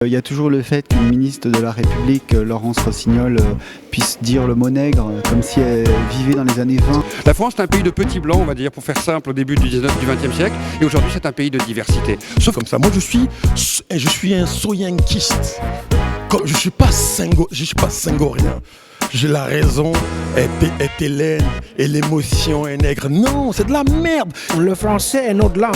Il y a toujours le fait qu'une ministre de la République, Laurence Rossignol, puisse dire le mot nègre comme si elle vivait dans les années 20. La France est un pays de petits blancs, on va dire, pour faire simple, au début du 20e siècle, et aujourd'hui c'est un pays de diversité. Sauf comme ça, moi je suis un soyankiste. Comme je suis pas singorien. J'ai la raison est hélène et l'émotion est nègre. Non, c'est de la merde. Le français est notre langue.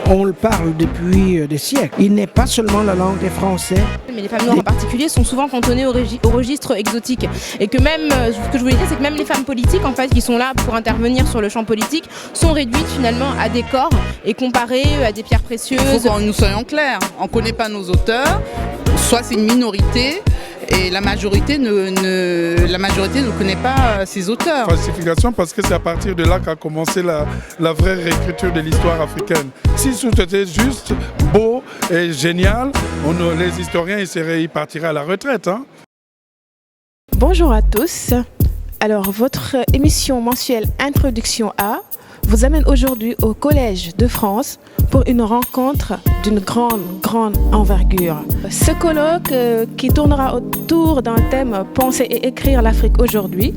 On le parle depuis des siècles. Il n'est pas seulement la langue des Français. Mais les femmes noires en particulier sont souvent cantonnées au registre exotique. Et que même, ce que je voulais dire, c'est que même les femmes politiques, en fait, qui sont là pour intervenir sur le champ politique, sont réduites finalement à des corps et comparées à des pierres précieuses. Il faut que nous soyons clairs. On ne connaît pas nos auteurs, soit c'est une minorité, et la majorité ne connaît pas ses auteurs. Falsification, parce que c'est à partir de là qu'a commencé la vraie réécriture de l'histoire africaine. Si tout était juste, beau et génial, les historiens ils partiraient à la retraite. Hein. Bonjour à tous. Alors, votre émission mensuelle Introduction à vous amène aujourd'hui au Collège de France pour une rencontre d'une grande envergure. Ce colloque qui tournera autour d'un thème « Penser et écrire l'Afrique aujourd'hui ».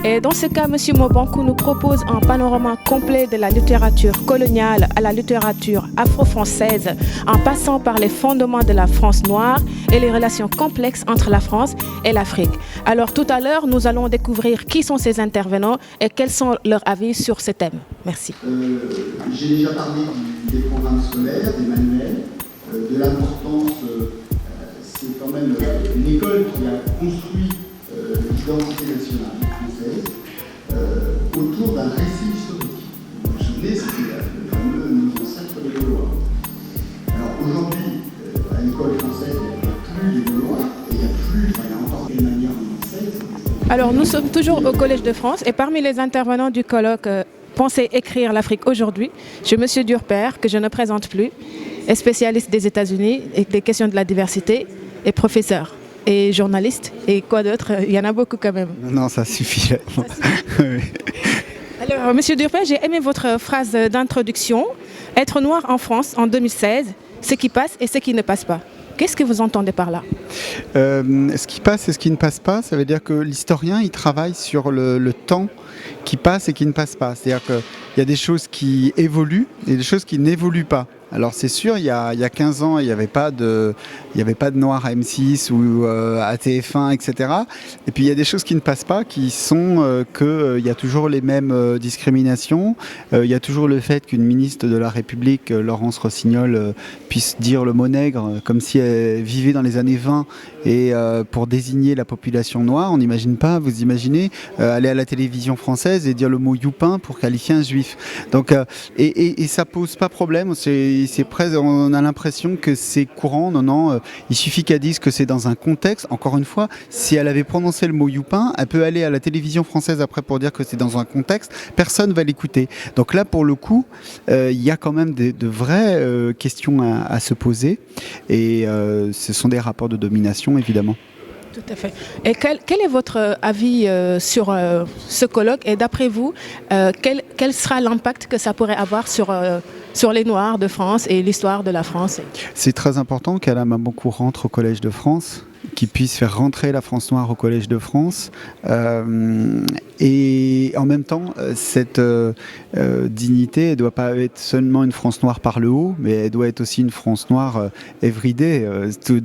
Et dans ce cas, M. Mobankou nous propose un panorama complet de la littérature coloniale à la littérature afro-française, en passant par les fondements de la France noire et les relations complexes entre la France et l'Afrique. Alors tout à l'heure, nous allons découvrir qui sont ces intervenants et quels sont leurs avis sur ce thème. Merci. J'ai déjà parlé des programmes scolaires, des manuels, de l'importance, c'est quand même l'école qui a construit l'identité nationale française autour d'un récit historique. Vous vous souvenez, c'était le fameux nos ancêtres les Gaulois. Alors aujourd'hui, à l'école française, il n'y a plus les Gaulois, et il y a encore des manières françaises. Alors nous sommes toujours au Collège de France et parmi les intervenants du colloque Penser écrire l'Afrique aujourd'hui, j'ai M. Durper, que je ne présente plus, est spécialiste des États-Unis et des questions de la diversité, et professeur, et journaliste, et quoi d'autre? Il y en a beaucoup quand même. Non, ça suffit. Alors, M. Durper, j'ai aimé votre phrase d'introduction. Être noir en France en 2016, ce qui passe et ce qui ne passe pas. Qu'est-ce que vous entendez par là? Ce qui passe et ce qui ne passe pas, ça veut dire que l'historien, il travaille sur le temps qui passe et qui ne passe pas. C'est-à-dire qu'il y a des choses qui évoluent et des choses qui n'évoluent pas. Alors c'est sûr, il y a 15 ans, il n'y avait pas de noirs à M6 ou à TF1, etc. Et puis il y a des choses qui ne passent pas, qui sont qu'il y a toujours les mêmes discriminations. Il y a toujours le fait qu'une ministre de la République, Laurence Rossignol, puisse dire le mot nègre comme si elle vivait dans les années 20 et pour désigner la population noire. On n'imagine pas, vous imaginez, aller à la télévision française et dire le mot youpin pour qualifier un juif. Donc, et ça pose pas problème. On a l'impression que c'est courant. Non, il suffit qu'elle dise que c'est dans un contexte. Encore une fois, si elle avait prononcé le mot youpin, elle peut aller à la télévision française après pour dire que c'est dans un contexte. Personne va l'écouter. Donc là, pour le coup, il y a quand même de vraies questions à se poser. Et ce sont des rapports de domination, évidemment. Tout à fait. Et quel est votre avis sur ce colloque? Et d'après vous, quel sera l'impact que ça pourrait avoir sur les Noirs de France et l'histoire de la France? C'est très important qu'Alain Mabankou rentre au Collège de France, qu'il puisse faire rentrer la France noire au Collège de France. Et en même temps, cette dignité, elle ne doit pas être seulement une France noire par le haut, mais elle doit être aussi une France noire everyday,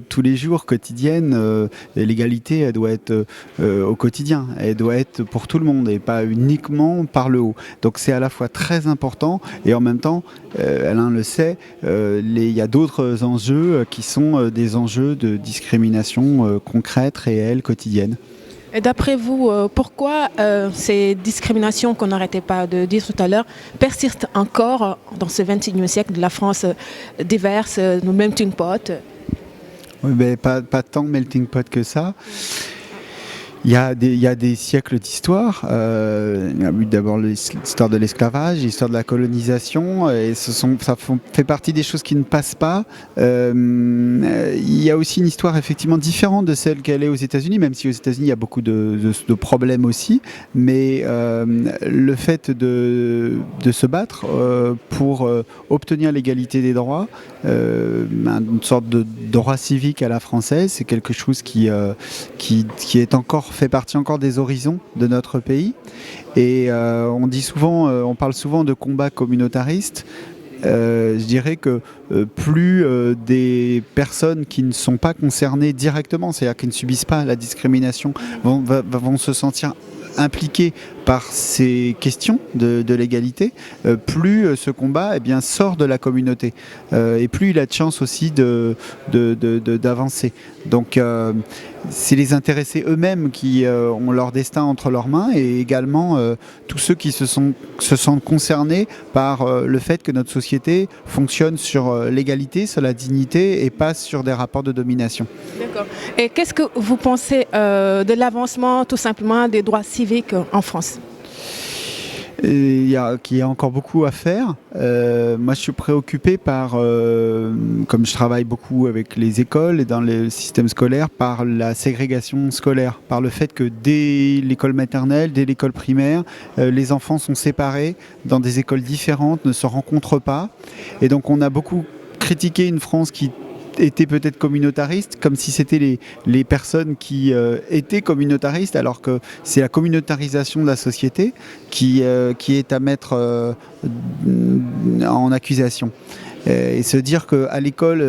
tous les jours, quotidienne. L'égalité, elle doit être au quotidien, elle doit être pour tout le monde et pas uniquement par le haut. Donc c'est à la fois très important et en même temps, Alain le sait, il y a d'autres enjeux qui sont des enjeux de discrimination concrète, réelle, quotidienne. Et d'après vous, pourquoi ces discriminations qu'on n'arrêtait pas de dire tout à l'heure persistent encore dans ce XXIe siècle de la France diverse, nos melting pot? Oui, mais pas tant melting pot que ça. Il y a des siècles d'histoire. Il y a eu d'abord l'histoire de l'esclavage, l'histoire de la colonisation, et ça fait partie des choses qui ne passent pas. Il y a aussi une histoire effectivement différente de celle qu'elle est aux États-Unis, même si aux États-Unis il y a beaucoup de problèmes aussi. Mais le fait de se battre pour obtenir l'égalité des droits, une sorte de droit civique à la française, c'est quelque chose qui fait partie encore des horizons de notre pays. Et on parle souvent de combat communautariste. Je dirais que plus des personnes qui ne sont pas concernées directement, c'est-à-dire qui ne subissent pas la discrimination, vont se sentir impliqués par ces questions de l'égalité, plus ce combat sort de la communauté et plus il a de chance aussi d'avancer. Donc c'est les intéressés eux-mêmes qui ont leur destin entre leurs mains, et également tous ceux qui se sentent concernés par le fait que notre société fonctionne sur l'égalité, sur la dignité et pas sur des rapports de domination. D'accord. Et qu'est-ce que vous pensez de l'avancement tout simplement des droits civiques en France ? Il y a encore beaucoup à faire. Moi, je suis préoccupé par, comme je travaille beaucoup avec les écoles et dans le système scolaire, par la ségrégation scolaire, par le fait que dès l'école maternelle, dès l'école primaire, les enfants sont séparés dans des écoles différentes, ne se rencontrent pas. Et donc, on a beaucoup critiqué une France qui étaient peut-être communautaristes, comme si c'était les personnes qui étaient communautaristes, alors que c'est la communautarisation de la société qui est à mettre en accusation. Et se dire qu'à l'école,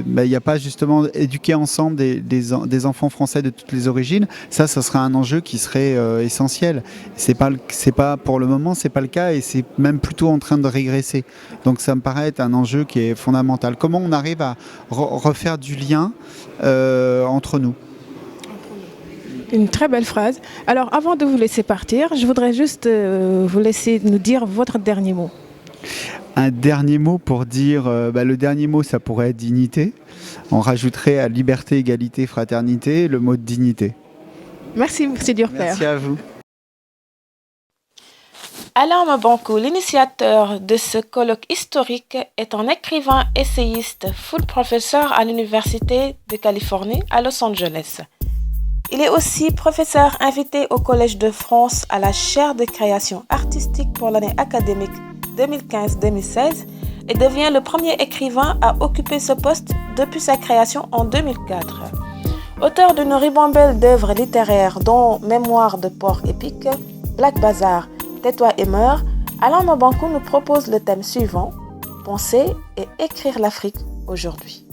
il n'y a pas justement éduquer ensemble des enfants français de toutes les origines, ça serait un enjeu qui serait essentiel. C'est pas pour le moment, c'est pas le cas, et c'est même plutôt en train de régresser. Donc ça me paraît être un enjeu qui est fondamental. Comment on arrive à refaire du lien entre nous ? Une très belle phrase. Alors avant de vous laisser partir, je voudrais juste vous laisser nous dire votre dernier mot. Un dernier mot pour dire, le dernier mot, ça pourrait être dignité. On rajouterait à liberté, égalité, fraternité, le mot de dignité. Merci, M. Durper. Merci à vous. Alain Mabankou, l'initiateur de ce colloque historique, est un écrivain essayiste, full professeur à l'Université de Californie à Los Angeles. Il est aussi professeur invité au Collège de France à la chaire de création artistique pour l'année académique 2015-2016 et devient le premier écrivain à occuper ce poste depuis sa création en 2004. Auteur d'une ribambelle d'œuvres littéraires dont Mémoire de port épique, Black Bazar, Tais-toi et meurs, Alain Mabankou nous propose le thème suivant, penser et écrire l'Afrique aujourd'hui.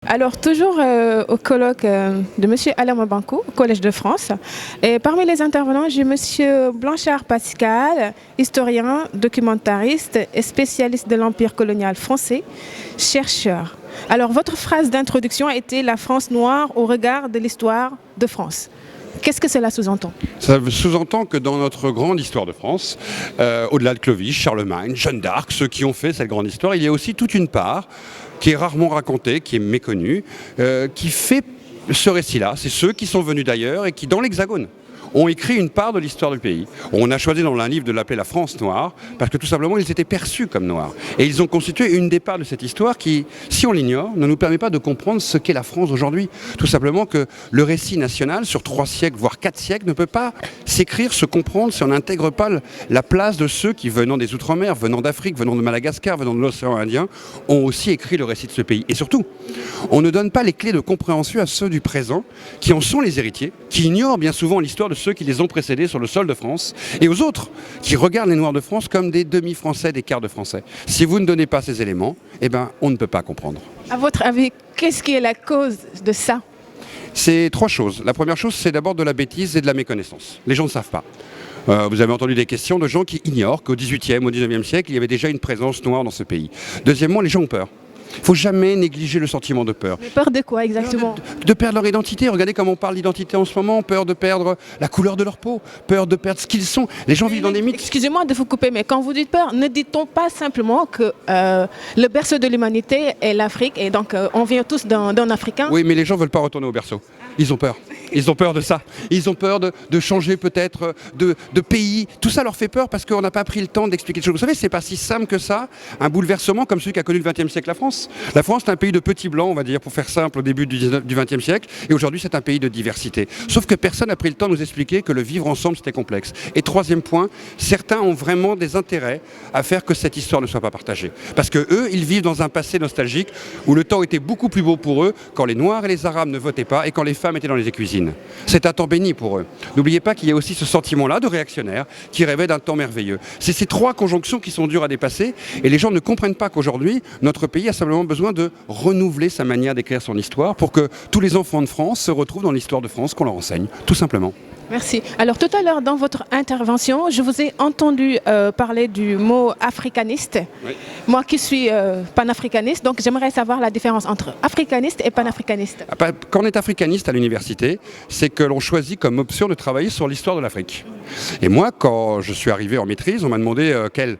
Alors, toujours au colloque de M. Alain Mabankou, au Collège de France. Et parmi les intervenants, j'ai M. Blanchard Pascal, historien, documentariste et spécialiste de l'Empire colonial français, chercheur. Alors, votre phrase d'introduction a été « La France noire au regard de l'histoire de France ». Qu'est-ce que cela sous-entend ? Ça sous-entend que dans notre grande histoire de France, au-delà de Clovis, Charlemagne, Jeanne d'Arc, ceux qui ont fait cette grande histoire, il y a aussi toute une part qui est rarement racontée, qui est méconnue, qui fait ce récit-là. C'est ceux qui sont venus d'ailleurs et qui, dans l'Hexagone, ont écrit une part de l'histoire du pays. On a choisi dans un livre de l'appeler la France noire, parce que tout simplement ils étaient perçus comme noirs. Et ils ont constitué une des parts de cette histoire qui, si on l'ignore, ne nous permet pas de comprendre ce qu'est la France aujourd'hui. Tout simplement que le récit national, sur 3 siècles, voire 4 siècles, ne peut pas s'écrire, se comprendre si on n'intègre pas la place de ceux qui, venant des Outre-mer, venant d'Afrique, venant de Madagascar, venant de l'océan Indien, ont aussi écrit le récit de ce pays. Et surtout, on ne donne pas les clés de compréhension à ceux du présent, qui en sont les héritiers, qui ignorent bien souvent l'histoire de ceux qui les ont précédés sur le sol de France, et aux autres qui regardent les Noirs de France comme des demi-français, des quarts de français. Si vous ne donnez pas ces éléments, on ne peut pas comprendre. À votre avis, qu'est-ce qui est la cause de ça ? C'est 3 choses. La première chose, c'est d'abord de la bêtise et de la méconnaissance. Les gens ne savent pas. Vous avez entendu des questions de gens qui ignorent qu'au XVIIIe, au XIXe siècle, il y avait déjà une présence noire dans ce pays. Deuxièmement, les gens ont peur. Il ne faut jamais négliger le sentiment de peur. Mais peur de quoi exactement? De perdre leur identité. Regardez comment on parle d'identité en ce moment. Peur de perdre la couleur de leur peau. Peur de perdre ce qu'ils sont. Les gens vivent dans des mythes. Excusez-moi de vous couper, mais quand vous dites peur, ne dit-on pas simplement que le berceau de l'humanité est l'Afrique et donc on vient tous d'un Africain? Oui, mais les gens ne veulent pas retourner au berceau. Ils ont peur. Ils ont peur de ça. Ils ont peur de changer peut-être de pays. Tout ça leur fait peur parce qu'on n'a pas pris le temps d'expliquer les choses. Vous savez, c'est pas si simple que ça, un bouleversement comme celui qu'a connu le XXe siècle la France. La France, c'est un pays de petits blancs, on va dire, pour faire simple, au début du XXe siècle. Et aujourd'hui, c'est un pays de diversité. Sauf que personne n'a pris le temps de nous expliquer que le vivre ensemble, c'était complexe. Et troisième point, certains ont vraiment des intérêts à faire que cette histoire ne soit pas partagée. Parce que eux, ils vivent dans un passé nostalgique où le temps était beaucoup plus beau pour eux quand les Noirs et les Arabes ne votaient pas et quand les femmes étaient dans les cuisines. C'est un temps béni pour eux. N'oubliez pas qu'il y a aussi ce sentiment-là de réactionnaire qui rêvait d'un temps merveilleux. C'est ces trois conjonctions qui sont dures à dépasser et les gens ne comprennent pas qu'aujourd'hui, notre pays a simplement besoin de renouveler sa manière d'écrire son histoire pour que tous les enfants de France se retrouvent dans l'histoire de France qu'on leur enseigne, tout simplement. Merci. Alors tout à l'heure dans votre intervention, je vous ai entendu parler du mot africaniste. Oui. Moi qui suis panafricaniste, donc j'aimerais savoir la différence entre africaniste et panafricaniste. Quand on est africaniste à l'université, c'est que l'on choisit comme option de travailler sur l'histoire de l'Afrique. Et moi, quand je suis arrivé en maîtrise, on m'a demandé quelle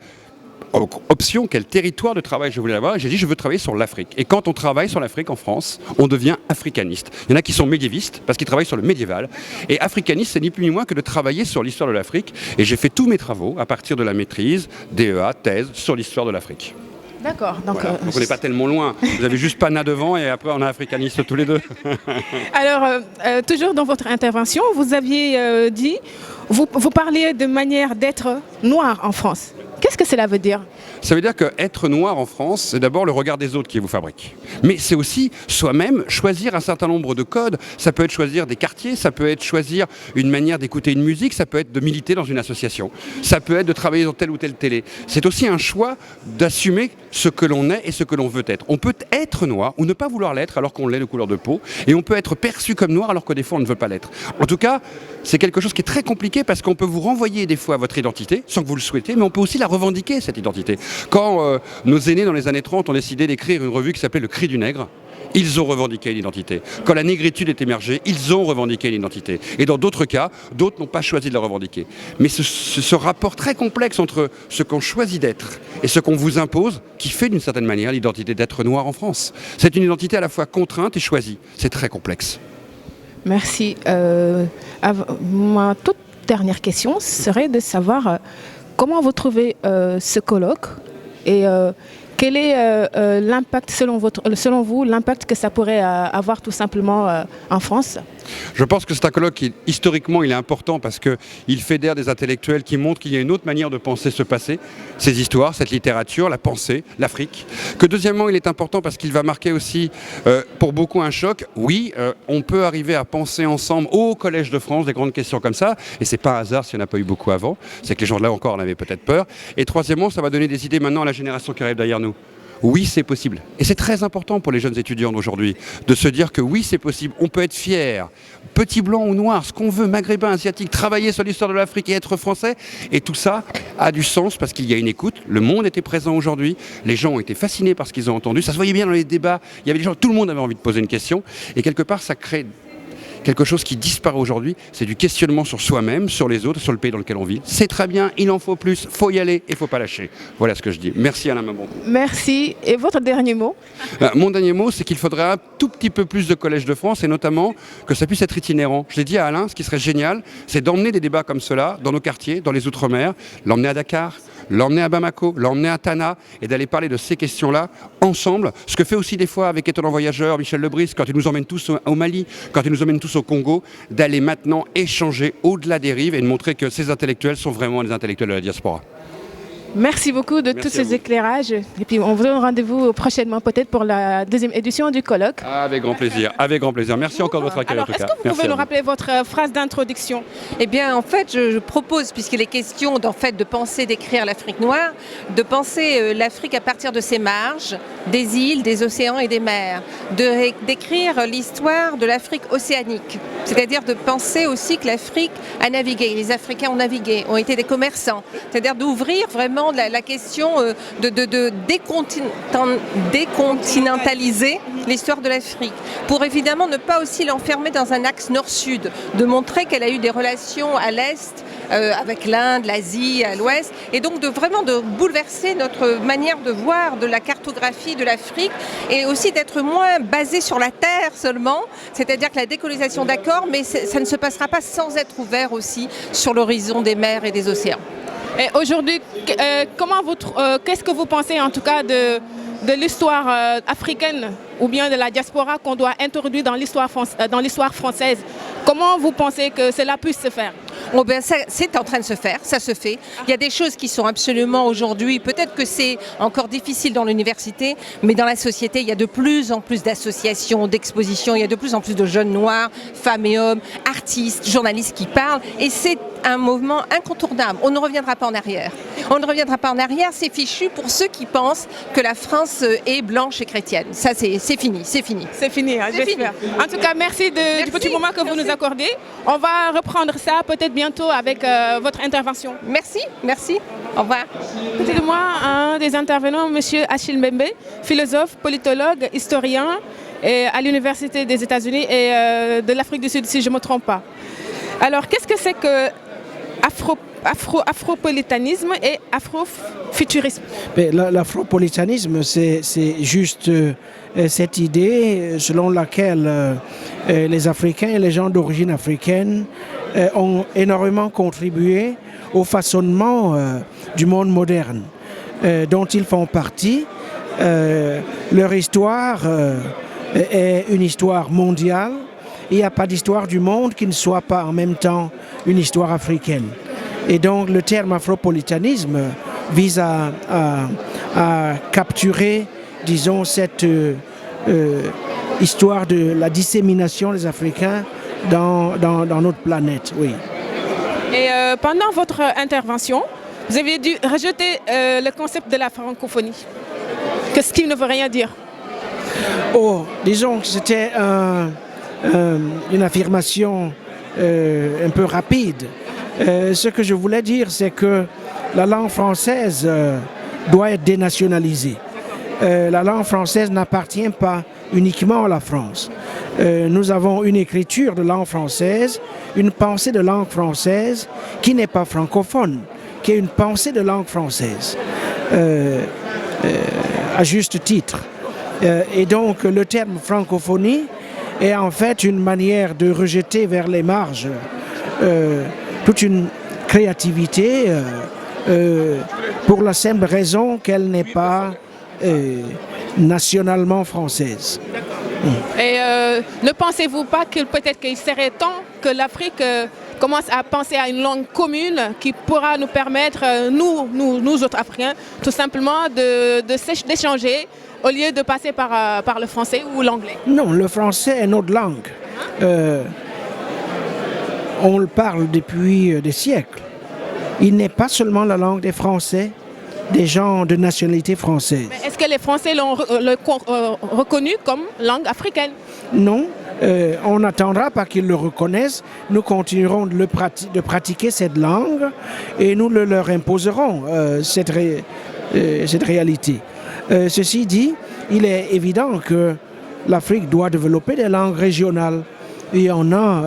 option, quel territoire de travail je voulais avoir. J'ai dit je veux travailler sur l'Afrique. Et quand on travaille sur l'Afrique en France, on devient africaniste. Il y en a qui sont médiévistes parce qu'ils travaillent sur le médiéval. Et africaniste, c'est ni plus ni moins que de travailler sur l'histoire de l'Afrique. Et j'ai fait tous mes travaux à partir de la maîtrise, DEA, thèse, sur l'histoire de l'Afrique. D'accord. Donc, voilà. Donc on n'est pas tellement loin. Vous avez juste Pana devant et après on est africaniste tous les deux. Alors, toujours dans votre intervention, vous aviez dit, vous parliez de manière d'être noir en France. Qu'est-ce que cela veut dire? Ça veut dire qu'être noir en France, c'est d'abord le regard des autres qui vous fabrique. Mais c'est aussi soi-même choisir un certain nombre de codes. Ça peut être choisir des quartiers, ça peut être choisir une manière d'écouter une musique, ça peut être de militer dans une association, ça peut être de travailler dans telle ou telle télé. C'est aussi un choix d'assumer ce que l'on est et ce que l'on veut être. On peut être noir ou ne pas vouloir l'être alors qu'on l'est de couleur de peau, et on peut être perçu comme noir alors que des fois on ne veut pas l'être. En tout cas, c'est quelque chose qui est très compliqué parce qu'on peut vous renvoyer des fois à votre identité sans que vous le souhaitez, mais on peut aussi la revendiquer, cette identité. Quand nos aînés dans les années 30 ont décidé d'écrire une revue qui s'appelait Le Cri du Nègre, ils ont revendiqué l'identité. Quand la négritude est émergée, ils ont revendiqué l'identité. Et dans d'autres cas, d'autres n'ont pas choisi de la revendiquer. Mais ce rapport très complexe entre ce qu'on choisit d'être et ce qu'on vous impose, qui fait d'une certaine manière l'identité d'être noir en France. C'est une identité à la fois contrainte et choisie. C'est très complexe. Merci. Ma toute dernière question serait de savoir comment vous trouvez ce colloque et quel est l'impact, selon vous, l'impact que ça pourrait avoir tout simplement en France? Je pense que c'est un colloque qui, historiquement, il est important parce qu'il fédère des intellectuels qui montrent qu'il y a une autre manière de penser ce passé, ces histoires, cette littérature, la pensée, l'Afrique. Que deuxièmement, il est important parce qu'il va marquer aussi, pour beaucoup, un choc. Oui, on peut arriver à penser ensemble au Collège de France des grandes questions comme ça, et c'est pas un hasard s'il n'y en a pas eu beaucoup avant, c'est que les gens de là encore en avaient peut-être peur. Et troisièmement, ça va donner des idées maintenant à la génération qui arrive derrière nous. Oui, c'est possible. Et c'est très important pour les jeunes étudiants d'aujourd'hui de se dire que oui, c'est possible. On peut être fier, petit, blanc ou noir, ce qu'on veut, maghrébin, asiatique, travailler sur l'histoire de l'Afrique et être français. Et tout ça a du sens parce qu'il y a une écoute. Le monde était présent aujourd'hui. Les gens ont été fascinés par ce qu'ils ont entendu. Ça se voyait bien dans les débats. Il y avait des gens, tout le monde avait envie de poser une question. Et quelque part, ça crée quelque chose qui disparaît aujourd'hui, c'est du questionnement sur soi-même, sur les autres, sur le pays dans lequel on vit. C'est très bien, il en faut plus, faut y aller et il ne faut pas lâcher. Voilà ce que je dis. Merci Alain Mabon. Merci. Et votre dernier mot? Mon dernier mot, c'est qu'il faudrait un tout petit peu plus de collèges de France et notamment que ça puisse être itinérant. Je l'ai dit à Alain, ce qui serait génial, c'est d'emmener des débats comme cela dans nos quartiers, dans les Outre-mer, l'emmener à Dakar, l'emmener à Bamako, l'emmener à Tana et d'aller parler de ces questions-là ensemble. Ce que fait aussi des fois avec Étonnant Voyageur, Michel Lebris, quand il nous emmène tous au Mali, quand il nous emmène tous au Congo, d'aller maintenant échanger au-delà des rives et de montrer que ces intellectuels sont vraiment des intellectuels de la diaspora. Merci beaucoup de tous ces éclairages. Et puis on vous donne rendez-vous prochainement peut-être pour la deuxième édition du colloque. Avec grand plaisir, avec grand plaisir. Merci encore de votre accueil en tout cas. Est-ce que vous pouvez nous rappeler votre phrase d'introduction? Eh bien en fait je propose, puisqu'il est question de penser, d'écrire l'Afrique noire, de penser l'Afrique à partir de ses marges, des îles, des océans et des mers, d'écrire l'histoire de l'Afrique océanique, c'est-à-dire de penser aussi que l'Afrique a navigué, les Africains ont navigué, ont été des commerçants, c'est-à-dire d'ouvrir vraiment vraiment la question de décontinentaliser l'histoire de l'Afrique, pour évidemment ne pas aussi l'enfermer dans un axe nord-sud, de montrer qu'elle a eu des relations à l'Est, avec l'Inde, l'Asie, à l'Ouest, et donc de bouleverser notre manière de voir de la cartographie de l'Afrique, et aussi d'être moins basé sur la terre seulement, c'est-à-dire que la décolonisation d'accord, mais ça ne se passera pas sans être ouvert aussi sur l'horizon des mers et des océans. Et aujourd'hui, qu'est-ce que vous pensez en tout cas de l'histoire africaine ou bien de la diaspora qu'on doit introduire dans l'histoire française? Comment vous pensez que cela puisse se faire? Oh ben c'est en train de se faire, ça se fait. Il y a des choses qui sont absolument aujourd'hui, peut-être que c'est encore difficile dans l'université, mais dans la société, il y a de plus en plus d'associations, d'expositions, il y a de plus en plus de jeunes noirs, femmes et hommes, artistes, journalistes qui parlent, et c'est un mouvement incontournable. On ne reviendra pas en arrière. On ne reviendra pas en arrière, c'est fichu pour ceux qui pensent que la France est blanche et chrétienne. Ça, c'est fini, c'est fini. C'est fini, hein, j'espère. En tout cas, merci du petit moment que vous nous accordez. On va reprendre ça peut-être bientôt avec votre intervention. Merci, merci. Au revoir. À côté de moi, un des intervenants, M. Achille Mbembe, philosophe, politologue, historien à l'Université des États-Unis et de l'Afrique du Sud, si je ne me trompe pas. Alors, qu'est-ce que c'est que afropolitanisme et afrofuturisme? L'afropolitanisme, c'est juste cette idée selon laquelle les Africains et les gens d'origine africaine ont énormément contribué au façonnement du monde moderne dont ils font partie. Leur histoire est une histoire mondiale. Il n'y a pas d'histoire du monde qui ne soit pas en même temps une histoire africaine. Et donc le terme afropolitanisme vise à capturer, disons, cette histoire de la dissémination des Africains dans notre planète. Oui. Et pendant votre intervention, vous avez dû rejeter le concept de la francophonie. Qu'est-ce qui ne veut rien dire? Oh, disons que c'était une affirmation un peu rapide. Ce que je voulais dire, c'est que la langue française doit être dénationalisée. La langue française n'appartient pas uniquement à la France. Nous avons une écriture de langue française, une pensée de langue française qui n'est pas francophone, qui est une pensée de langue française, à juste titre. Et donc le terme francophonie est en fait une manière de rejeter vers les marges toute une créativité pour la simple raison qu'elle n'est pas nationalement française. Et ne pensez-vous pas que peut-être qu'il serait temps que l'Afrique commence à penser à une langue commune qui pourra nous permettre, nous autres Africains, tout simplement d'échanger au lieu de passer par le français ou l'anglais? Non, le français est notre langue. On le parle depuis des siècles. Il n'est pas seulement la langue des Français, des gens de nationalité française. Mais est-ce que les Français l'ont reconnu comme langue africaine? Non, on n'attendra pas qu'ils le reconnaissent. Nous continuerons de pratiquer cette langue et nous leur imposerons cette réalité. Ceci dit, il est évident que l'Afrique doit développer des langues régionales. Il y en a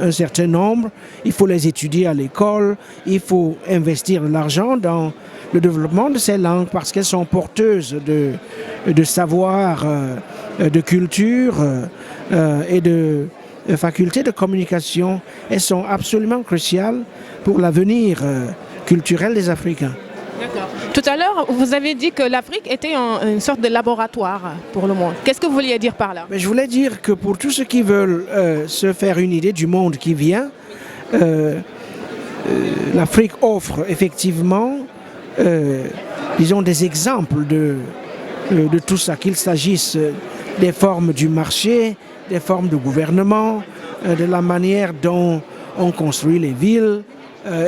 un certain nombre, il faut les étudier à l'école, il faut investir de l'argent dans le développement de ces langues parce qu'elles sont porteuses de savoir, de culture et de facultés de communication. Elles sont absolument cruciales pour l'avenir culturel des Africains. D'accord. Tout à l'heure, vous avez dit que l'Afrique était une sorte de laboratoire pour le monde. Qu'est-ce que vous vouliez dire par là? Mais je voulais dire que pour tous ceux qui veulent se faire une idée du monde qui vient, l'Afrique offre effectivement, disons, des exemples de tout ça, qu'il s'agisse des formes du marché, des formes de gouvernement, de la manière dont on construit les villes.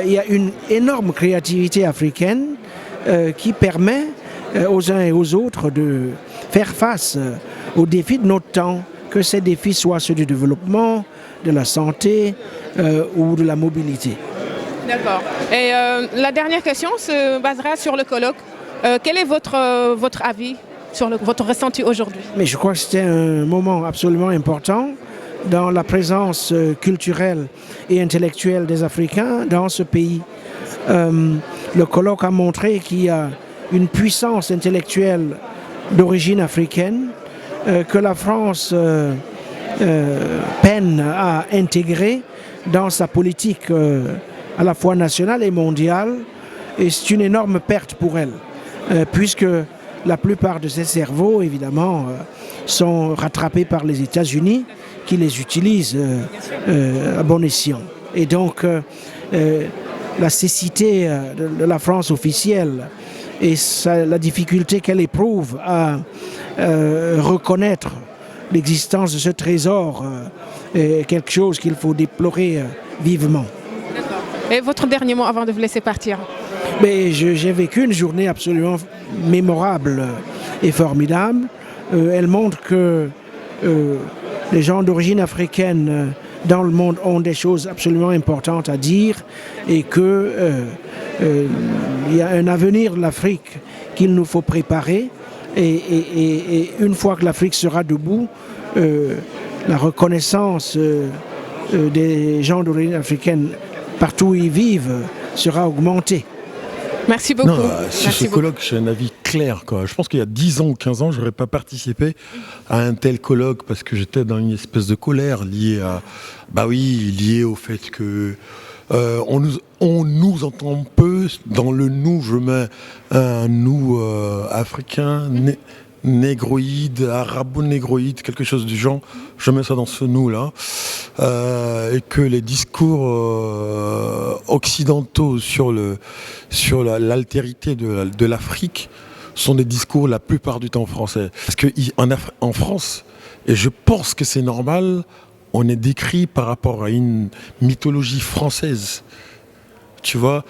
Il y a une énorme créativité africaine qui permet aux uns et aux autres de faire face aux défis de notre temps, que ces défis soient ceux du développement, de la santé ou de la mobilité. D'accord. Et la dernière question se basera sur le colloque. Quel est votre avis sur votre ressenti aujourd'hui? Mais je crois que c'était un moment absolument important dans la présence culturelle et intellectuelle des Africains dans ce pays. Le colloque a montré qu'il y a une puissance intellectuelle d'origine africaine que la France peine à intégrer dans sa politique à la fois nationale et mondiale. Et c'est une énorme perte pour elle, puisque la plupart de ces cerveaux, évidemment, sont rattrapés par les États-Unis qui les utilisent à bon escient. Et donc, la cécité de la France officielle et la difficulté qu'elle éprouve à reconnaître l'existence de ce trésor est quelque chose qu'il faut déplorer vivement. Et votre dernier mot avant de vous laisser partir? Mais j'ai vécu une journée absolument mémorable et formidable. Elle montre que les gens d'origine africaine dans le monde ont des choses absolument importantes à dire et qu'il y a un avenir de l'Afrique qu'il nous faut préparer. Et une fois que l'Afrique sera debout, la reconnaissance des gens d'origine africaine partout où ils vivent sera augmentée. Merci beaucoup. Non, sur ce colloque, j'ai un avis clair, quoi. Je pense qu'il y a 10 ans ou 15 ans, je n'aurais pas participé à un tel colloque parce que j'étais dans une espèce de colère liée au fait que on nous entend peu. Dans le nous, je mets un nous africain, négroïde, arabo-négroïde, quelque chose du genre. Je mets ça dans ce nous-là. Et que les discours occidentaux sur l'altérité de l'Afrique sont des discours la plupart du temps français. Parce qu'en France, et je pense que c'est normal, on est décrit par rapport à une mythologie française. Tu vois,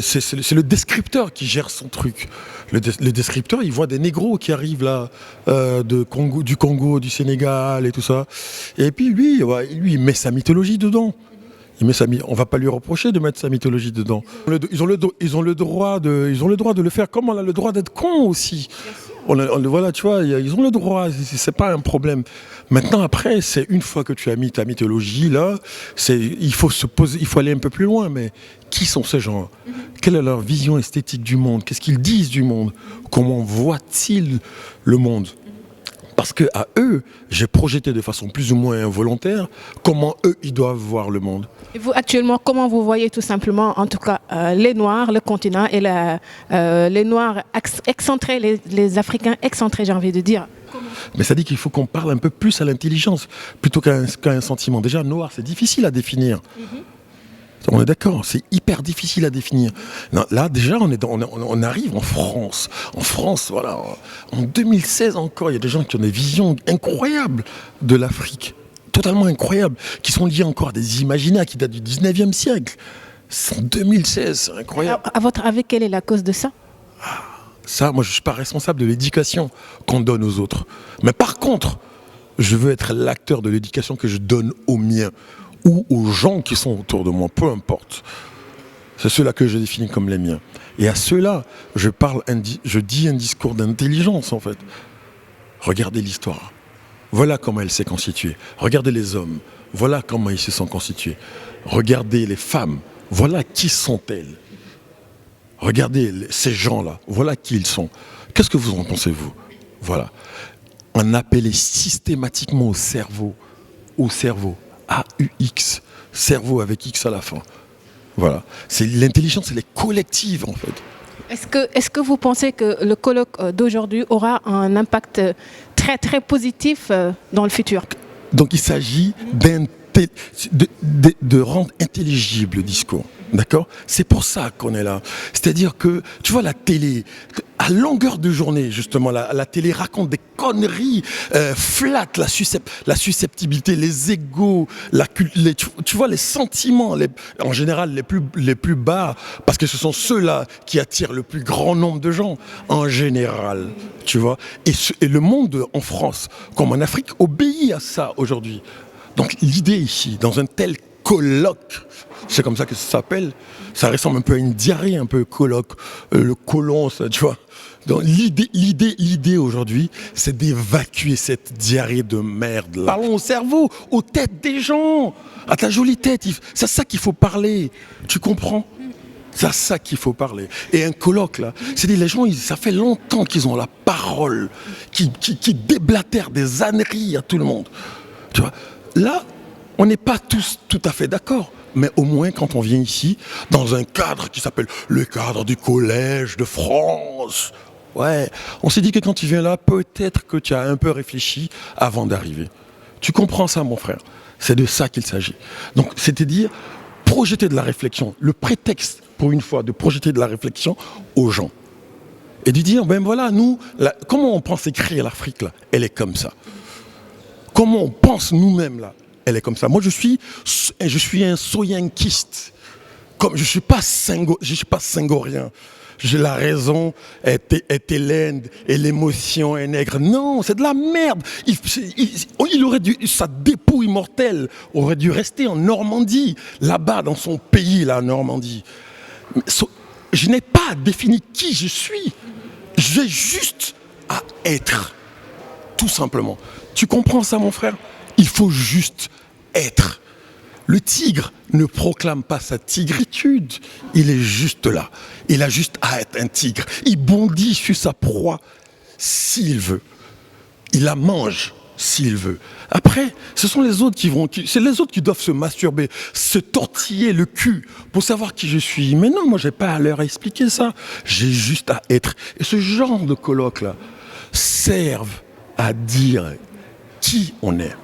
c'est le descripteur qui gère son truc. Le descripteur, il voit des négros qui arrivent là, du Congo, du Sénégal et tout ça. Et puis lui, il met sa mythologie dedans. On va pas lui reprocher de mettre sa mythologie dedans. Ils ont le droit de le faire, comme on a le droit d'être con aussi. Voilà, tu vois, ils ont le droit, c'est pas un problème. Maintenant, après, c'est une fois que tu as mis ta mythologie là, il faut aller un peu plus loin. Mais qui sont ces gens? Quelle est leur vision esthétique du monde? Qu'est-ce qu'ils disent du monde? Comment voient-ils le monde? Parce que à eux, j'ai projeté de façon plus ou moins involontaire comment eux, ils doivent voir le monde. Et vous, actuellement, comment vous voyez tout simplement, en tout cas, les Noirs, le continent et les Noirs excentrés, les Africains excentrés, j'ai envie de dire? Mais ça dit qu'il faut qu'on parle un peu plus à l'intelligence plutôt qu'à un sentiment. Déjà, noir, c'est difficile à définir. On est d'accord, c'est hyper difficile à définir. Non, là, déjà, on arrive en France. En France, voilà, en 2016 encore, il y a des gens qui ont des visions incroyables de l'Afrique. Totalement incroyables, qui sont liés encore à des imaginaires qui datent du 19e siècle. C'est en 2016, c'est incroyable. À votre avis, quelle est la cause de ça? Ça, moi, je ne suis pas responsable de l'éducation qu'on donne aux autres. Mais par contre, je veux être l'acteur de l'éducation que je donne aux miens ou aux gens qui sont autour de moi, peu importe. C'est ceux-là que je définis comme les miens. Et à ceux-là, je dis un discours d'intelligence, en fait. Regardez l'histoire. Voilà comment elle s'est constituée. Regardez les hommes. Voilà comment ils se sont constitués. Regardez les femmes. Voilà qui sont-elles. Regardez ces gens-là. Voilà qui ils sont. Qu'est-ce que vous en pensez, vous? Voilà. On appelait systématiquement au cerveau, AUX, cerveau avec X à la fin. Voilà. C'est l'intelligence, elle est collective, en fait. Est-ce que vous pensez que le colloque d'aujourd'hui aura un impact très très positif dans le futur? Donc il s'agit de rendre intelligible le discours. D'accord? C'est pour ça qu'on est là. C'est-à-dire que, tu vois, la télé, à longueur de journée, justement, la télé raconte des conneries, flatte la susceptibilité, les égos, tu vois, les sentiments, en général, les plus bas, parce que ce sont ceux-là qui attirent le plus grand nombre de gens, en général, tu vois. Et le monde, en France, comme en Afrique, obéit à ça aujourd'hui. Donc l'idée ici, dans un tel colloque. C'est comme ça que ça s'appelle. Ça ressemble un peu à une diarrhée, un peu colloque. Le colon, ça, tu vois. Donc l'idée aujourd'hui, c'est d'évacuer cette diarrhée de merde là. Parlons au cerveau, aux têtes des gens, à ta jolie tête. C'est à ça qu'il faut parler. Tu comprends? C'est à ça qu'il faut parler. Et un colloque là, c'est-à-dire les gens, ça fait longtemps qu'ils ont la parole, qui déblatèrent des âneries à tout le monde. Tu vois? Là, on n'est pas tous tout à fait d'accord. Mais au moins, quand on vient ici, dans un cadre qui s'appelle le cadre du Collège de France, ouais, on s'est dit que quand tu viens là, peut-être que tu as un peu réfléchi avant d'arriver. Tu comprends ça, mon frère? C'est de ça qu'il s'agit. Donc, c'est-à-dire projeter de la réflexion, le prétexte, pour une fois, de projeter de la réflexion aux gens. Et de dire, ben voilà, nous, comment on pense écrire l'Afrique, là? Elle est comme ça. Comment on pense nous-mêmes, là? Elle est comme ça. Moi, je suis un soyankiste. Comme je suis pas singorien. J'ai la raison est hélène et l'émotion est nègre. Non, c'est de la merde. Il aurait dû, sa dépouille mortelle aurait dû rester en Normandie, là-bas dans son pays, la Normandie. Je n'ai pas défini qui je suis. J'ai juste à être, tout simplement. Tu comprends ça, mon frère? Il faut juste être. Le tigre ne proclame pas sa tigritude. Il est juste là. Il a juste à être un tigre. Il bondit sur sa proie s'il veut. Il la mange s'il veut. Après, ce sont les autres c'est les autres qui doivent se masturber, se tortiller le cul pour savoir qui je suis. Mais non, moi, j'ai pas à leur expliquer ça. J'ai juste à être. Et ce genre de colloques-là servent à dire qui on est.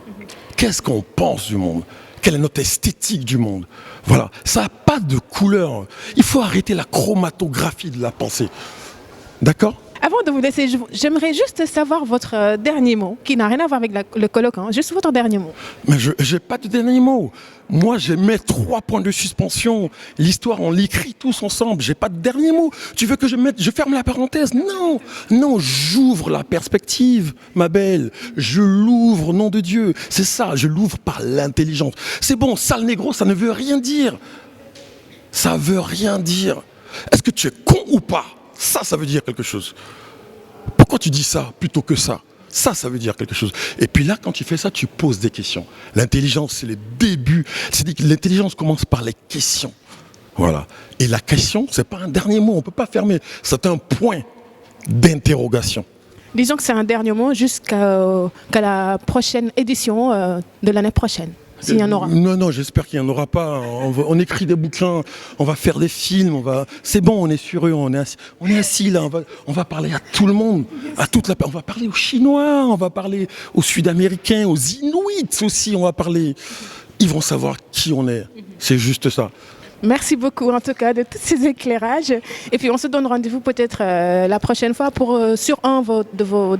Qu'est-ce qu'on pense du monde? Quelle est notre esthétique du monde? Voilà, ça n'a pas de couleur. Il faut arrêter la chromatographie de la pensée. D'accord? Avant de vous laisser, j'aimerais juste savoir votre dernier mot, qui n'a rien à voir avec le colloque, hein. Juste votre dernier mot. Mais je n'ai pas de dernier mot. Moi, j'ai mes 3 points de suspension. L'histoire, on l'écrit tous ensemble. J'ai pas de dernier mot. Tu veux que je ferme la parenthèse? Non, non, j'ouvre la perspective, ma belle. Je l'ouvre, nom de Dieu. C'est ça, je l'ouvre par l'intelligence. C'est bon, sale négro, ça ne veut rien dire. Ça veut rien dire. Est-ce que tu es con ou pas? Ça veut dire quelque chose. Pourquoi tu dis ça plutôt que ça? Ça veut dire quelque chose. Et puis là, quand tu fais ça, tu poses des questions. L'intelligence, c'est le début. C'est-à-dire que l'intelligence commence par les questions. Voilà. Et la question, c'est pas un dernier mot. On ne peut pas fermer. C'est un point d'interrogation. Disons que c'est un dernier mot jusqu'à la prochaine édition de l'année prochaine. S'il y en aura. Non, j'espère qu'il n'y en aura pas. On écrit des bouquins, on va faire des films, c'est bon, on est sur eux, on est assis là, on va parler à tout le monde, on va parler aux Chinois, on va parler aux Sud-Américains, aux Inuits aussi, on va parler. Ils vont savoir qui on est. C'est juste ça. Merci beaucoup en tout cas de tous ces éclairages. Et puis on se donne rendez-vous peut-être la prochaine fois sur un de vos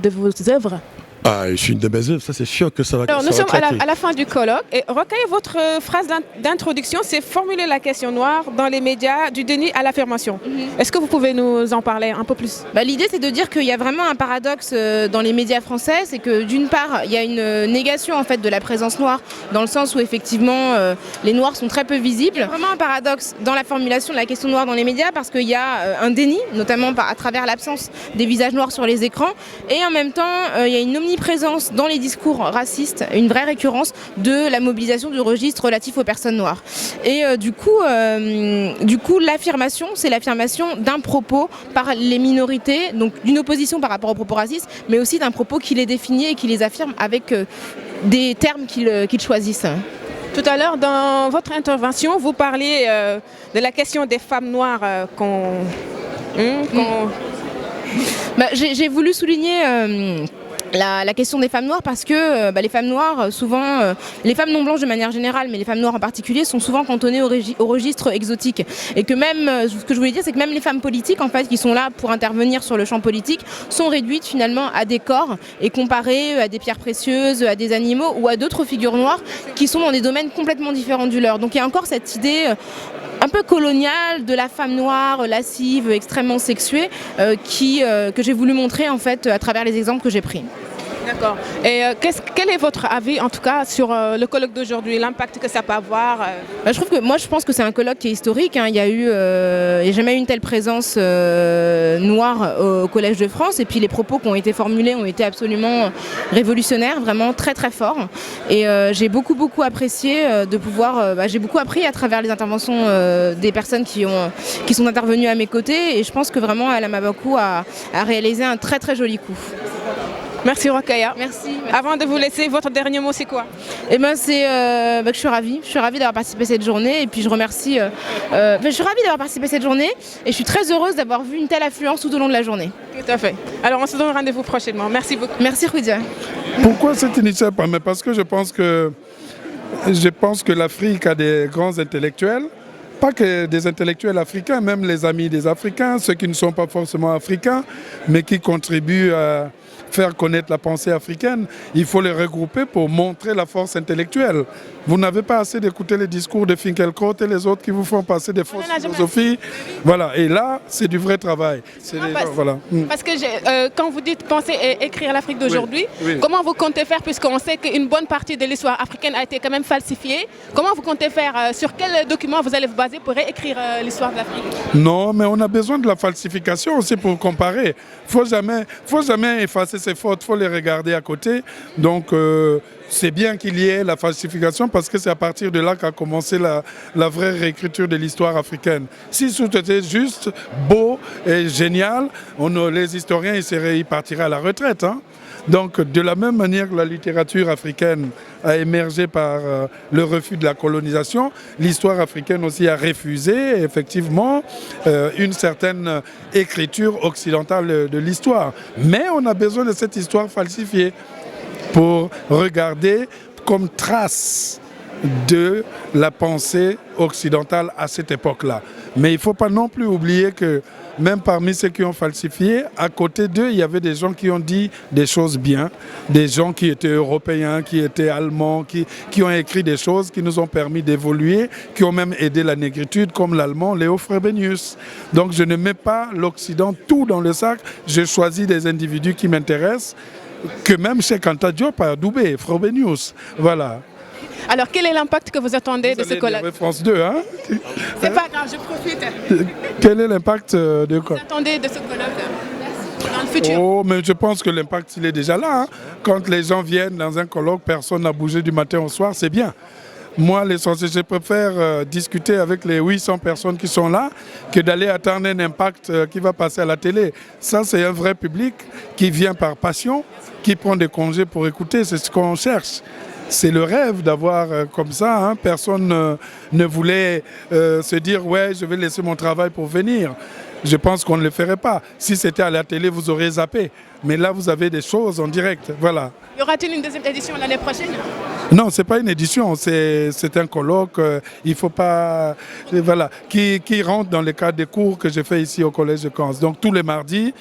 œuvres. Ah, je suis une de mes œuvres, ça c'est sûr que ça va. Alors nous sommes à la fin du colloque et recueillez votre phrase d'introduction, c'est formuler la question noire dans les médias du déni à l'affirmation. Est-ce que vous pouvez nous en parler un peu plus? L'idée c'est de dire qu'il y a vraiment un paradoxe dans les médias français, c'est que d'une part il y a une négation en fait de la présence noire, dans le sens où effectivement les noirs sont très peu visibles. Il y a vraiment un paradoxe dans la formulation de la question noire dans les médias parce qu'il y a un déni, notamment à travers l'absence des visages noirs sur les écrans, et en même temps il y a une omniprésence dans les discours racistes, une vraie récurrence de la mobilisation du registre relatif aux personnes noires. Et du coup l'affirmation, c'est l'affirmation d'un propos par les minorités, donc d'une opposition par rapport aux propos racistes, mais aussi d'un propos qui les définit et qui les affirme avec des termes qu'ils choisissent. Tout à l'heure, dans votre intervention, vous parliez de la question des femmes noires J'ai voulu souligner la question des femmes noires parce que les femmes noires, souvent, les femmes non blanches de manière générale, mais les femmes noires en particulier, sont souvent cantonnées au registre exotique. Et que même, ce que je voulais dire, c'est que même les femmes politiques, en fait, qui sont là pour intervenir sur le champ politique, sont réduites finalement à des corps et comparées à des pierres précieuses, à des animaux ou à d'autres figures noires qui sont dans des domaines complètement différents du leur. Donc il y a encore cette idée un peu coloniale de la femme noire, lascive, extrêmement sexuée, que j'ai voulu montrer en fait à travers les exemples que j'ai pris. D'accord. Et quel est votre avis, en tout cas, sur le colloque d'aujourd'hui, l'impact que ça peut avoir Je pense que c'est un colloque qui est historique. Hein. Il n'y a jamais eu une telle présence noire au Collège de France. Et puis les propos qui ont été formulés ont été absolument révolutionnaires, vraiment très très forts. Et j'ai beaucoup apprécié de pouvoir... j'ai beaucoup appris à travers les interventions des personnes qui sont intervenues à mes côtés. Et je pense que vraiment Alain Maboukou a réalisé un très très joli coup. Merci Rokhaya. Merci. Avant de vous laisser, votre dernier mot c'est quoi? C'est que je suis ravie d'avoir participé à cette journée et puis je remercie. Je suis ravie d'avoir participé à cette journée et je suis très heureuse d'avoir vu une telle affluence tout au long de la journée. Tout à fait. Alors on se donne rendez-vous prochainement. Merci beaucoup. Merci Khoudia. Pourquoi cette initiative? Mais parce que je pense que l'Afrique a des grands intellectuels. Pas que des intellectuels africains, même les amis des Africains, ceux qui ne sont pas forcément africains, mais qui contribuent à faire connaître la pensée africaine. Il faut les regrouper pour montrer la force intellectuelle. Vous n'avez pas assez d'écouter les discours de Finkielkraut et les autres qui vous font passer des fausses philosophies. Voilà. Et là, c'est du vrai travail. Parce que quand vous dites penser et écrire l'Afrique d'aujourd'hui, comment vous comptez faire, puisqu'on sait qu'une bonne partie de l'histoire africaine a été quand même falsifiée, comment vous comptez faire, sur quel document vous allez vous baser pour réécrire l'histoire de l'Afrique? Non, mais on a besoin de la falsification aussi pour comparer. Faut jamais effacer ses fautes, il faut les regarder à côté. Donc, c'est bien qu'il y ait la falsification parce que c'est à partir de là qu'a commencé la vraie réécriture de l'histoire africaine. Si tout était juste, beau et génial, les historiens ils partiraient à la retraite. Hein. Donc, de la même manière que la littérature africaine a émergé par le refus de la colonisation, l'histoire africaine aussi a refusé effectivement une certaine écriture occidentale de l'histoire. Mais on a besoin de cette histoire falsifiée pour regarder comme trace de la pensée occidentale à cette époque-là. Mais il ne faut pas non plus oublier que même parmi ceux qui ont falsifié, à côté d'eux, il y avait des gens qui ont dit des choses bien, des gens qui étaient européens, qui étaient allemands, qui ont écrit des choses qui nous ont permis d'évoluer, qui ont même aidé la négritude, comme l'allemand Léo Frobenius. Donc je ne mets pas l'Occident tout dans le sac, je choisis des individus qui m'intéressent, que même Cheikh Anta Diop a adoubé, Frobenius. Voilà. Alors, quel est l'impact que vous attendez de ce colloque? France 2, hein? C'est pas grave, je profite. Quel est l'impact de quoi? Vous attendez de ce colloque dans le futur? Oh, mais je pense que l'impact, il est déjà là. Hein. Quand les gens viennent dans un colloque, personne n'a bougé du matin au soir, c'est bien. Moi, l'essentiel, je préfère discuter avec les 800 personnes qui sont là que d'aller attendre un impact qui va passer à la télé. Ça, c'est un vrai public qui vient par passion, qui prend des congés pour écouter, c'est ce qu'on cherche. C'est le rêve d'avoir comme ça. Hein. Personne ne voulait se dire « ouais, je vais laisser mon travail pour venir ». Je pense qu'on ne le ferait pas. Si c'était à la télé, vous auriez zappé. Mais là, vous avez des choses en direct. Voilà. Y aura-t-il une deuxième édition l'année prochaine? Non, ce n'est pas une édition, c'est un colloque. Il ne faut pas... Voilà, qui rentre dans le cadre des cours que j'ai fait ici au Collège de Caen. Donc tous les mardis,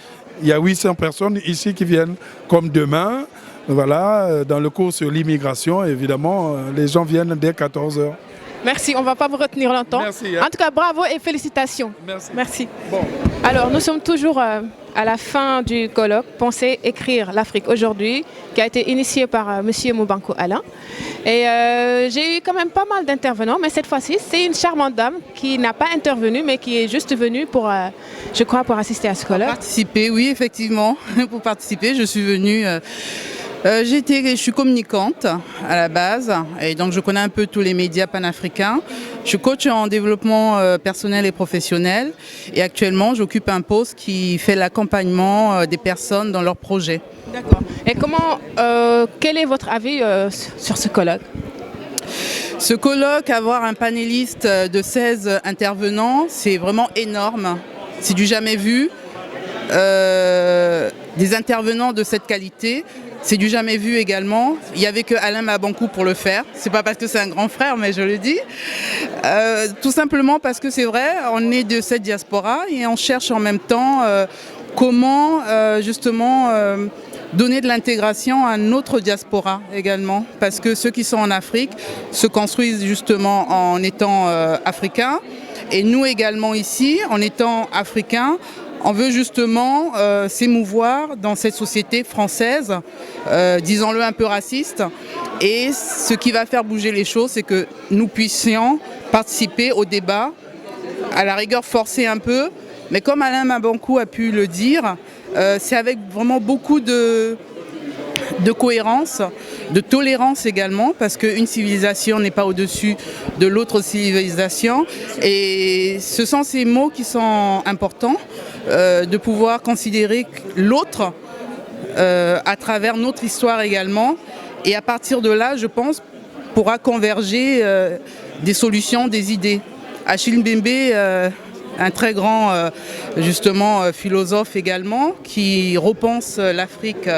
il y a 800 personnes ici qui viennent, comme demain. Voilà, dans le cours sur l'immigration, évidemment, les gens viennent dès 14h. Merci, on ne va pas vous retenir longtemps. Merci, hein. En tout cas, bravo et félicitations. Merci. Bon. Alors, nous sommes toujours à la fin du colloque « Penser, écrire l'Afrique aujourd'hui » qui a été initié par M. Moubankou Alain. Et j'ai eu quand même pas mal d'intervenants, mais cette fois-ci, c'est une charmante dame qui n'a pas intervenu, mais qui est juste venue pour, je crois, pour assister à ce colloque. Pour participer, oui, effectivement. Pour participer, je suis venue... je suis communicante à la base et donc je connais un peu tous les médias panafricains. Je suis coach en développement personnel et professionnel et actuellement j'occupe un poste qui fait l'accompagnement des personnes dans leurs projets. D'accord. Et quel est votre avis sur ce colloque? Ce colloque, avoir un panéliste de 16 intervenants, c'est vraiment énorme. C'est du jamais vu. Des intervenants de cette qualité, c'est du jamais vu également. Il n'y avait que Alain Maboukou pour le faire. C'est pas parce que c'est un grand frère, mais je le dis. Tout simplement parce que c'est vrai, on est de cette diaspora et on cherche en même temps comment justement donner de l'intégration à notre diaspora également. Parce que ceux qui sont en Afrique se construisent justement en étant africains. Et nous également ici, en étant africains, On veut justement s'émouvoir dans cette société française, disons-le un peu raciste. Et ce qui va faire bouger les choses, c'est que nous puissions participer au débat, à la rigueur forcer un peu. Mais comme Alain Mabankou a pu le dire, c'est avec vraiment beaucoup de cohérence, de tolérance également, parce qu'une civilisation n'est pas au-dessus de l'autre civilisation. Et ce sont ces mots qui sont importants, de pouvoir considérer l'autre à travers notre histoire également. Et à partir de là, je pense, pourra converger des solutions, des idées. Achille Mbembe, un très grand justement philosophe également, qui repense l'Afrique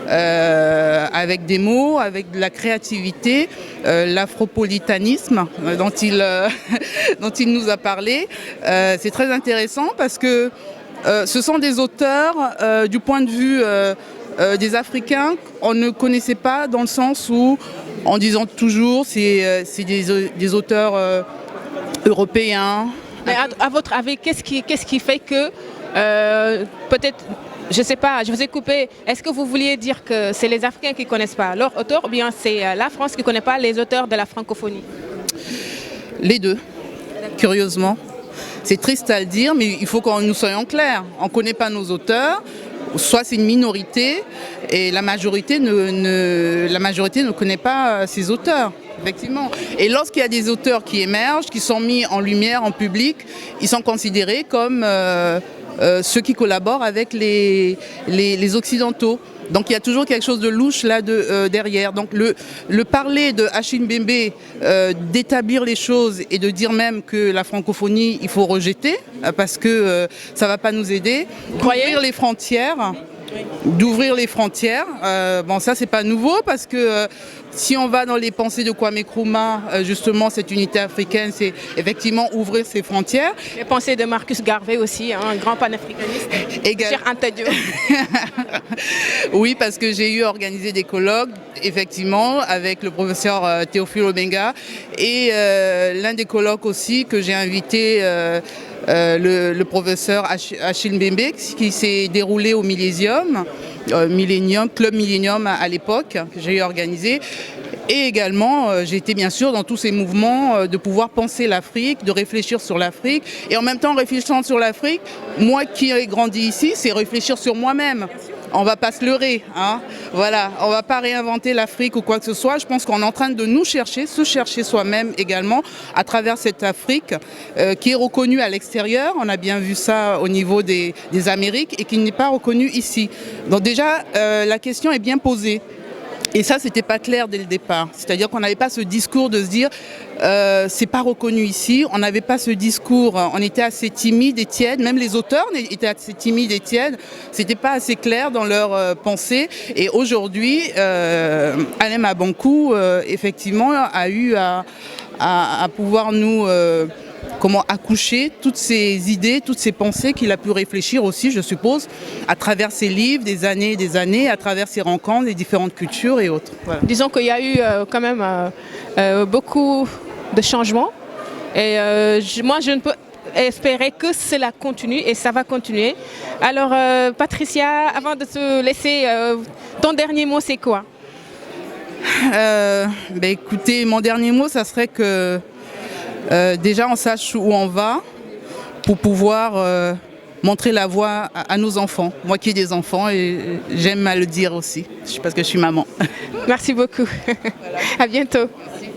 avec des mots, avec de la créativité, l'afropolitanisme dont il nous a parlé. C'est très intéressant parce que ce sont des auteurs du point de vue des Africains on ne connaissait pas, dans le sens où, en disant toujours, c'est des auteurs européens. Mais à votre avis, qu'est-ce qui fait que, peut-être, je ne sais pas, je vous ai coupé, est-ce que vous vouliez dire que c'est les Africains qui ne connaissent pas leurs auteurs, ou bien c'est la France qui ne connaît pas les auteurs de la francophonie? Les deux, curieusement. C'est triste à le dire, mais il faut que nous soyons clairs. On ne connaît pas nos auteurs, soit c'est une minorité, et la majorité ne connaît pas ces auteurs. Effectivement. Et lorsqu'il y a des auteurs qui émergent, qui sont mis en lumière, en public, ils sont considérés comme ceux qui collaborent avec les Occidentaux. Donc il y a toujours quelque chose de louche là derrière. Donc le parler de Achille Mbembe, d'établir les choses et de dire même que la francophonie, il faut rejeter parce que ça ne va pas nous aider. D'ouvrir les frontières. D'ouvrir les frontières, bon ça c'est pas nouveau parce que si on va dans les pensées de Kwame Nkrumah, justement cette unité africaine, c'est effectivement ouvrir ses frontières. Les pensées de Marcus Garvey aussi, un grand panafricaniste, cher Anta Diop. Oui, parce que j'ai eu organisé des colloques, effectivement, avec le professeur Théophile Obenga et l'un des colloques aussi que j'ai invité le professeur Achille Mbembe, qui s'est déroulé au Millésium, Club Millennium à l'époque, que j'ai organisé. Et également, j'ai été bien sûr dans tous ces mouvements de pouvoir penser l'Afrique, de réfléchir sur l'Afrique. Et en même temps, réfléchissant sur l'Afrique, moi qui ai grandi ici, c'est réfléchir sur moi-même. On ne va pas se leurrer, hein. Voilà, on ne va pas réinventer l'Afrique ou quoi que ce soit. Je pense qu'on est en train de nous chercher, se chercher soi-même également à travers cette Afrique qui est reconnue à l'extérieur. On a bien vu ça au niveau des Amériques et qui n'est pas reconnue ici. Donc déjà, la question est bien posée. Et ça, c'était pas clair dès le départ. C'est-à-dire qu'on n'avait pas ce discours de se dire c'est pas reconnu ici. On n'avait pas ce discours. On était assez timide et tiède. Même les auteurs étaient assez timides et tièdes. C'était pas assez clair dans leur pensée. Et aujourd'hui, Alain Mabankou, effectivement, a eu à pouvoir nous accoucher toutes ces idées, toutes ces pensées qu'il a pu réfléchir aussi, je suppose, à travers ses livres, des années et des années, à travers ses rencontres, les différentes cultures et autres. Voilà. Disons qu'il y a eu quand même beaucoup de changements. Et moi, je ne peux espérer que cela continue et ça va continuer. Alors, Patricia, avant de te laisser, ton dernier mot, c'est quoi? Écoutez, mon dernier mot, ça serait que déjà on sache où on va pour pouvoir montrer la voie à nos enfants. Moi qui ai des enfants et j'aime à le dire aussi, parce que je suis maman. Merci beaucoup. Voilà. À bientôt. Merci.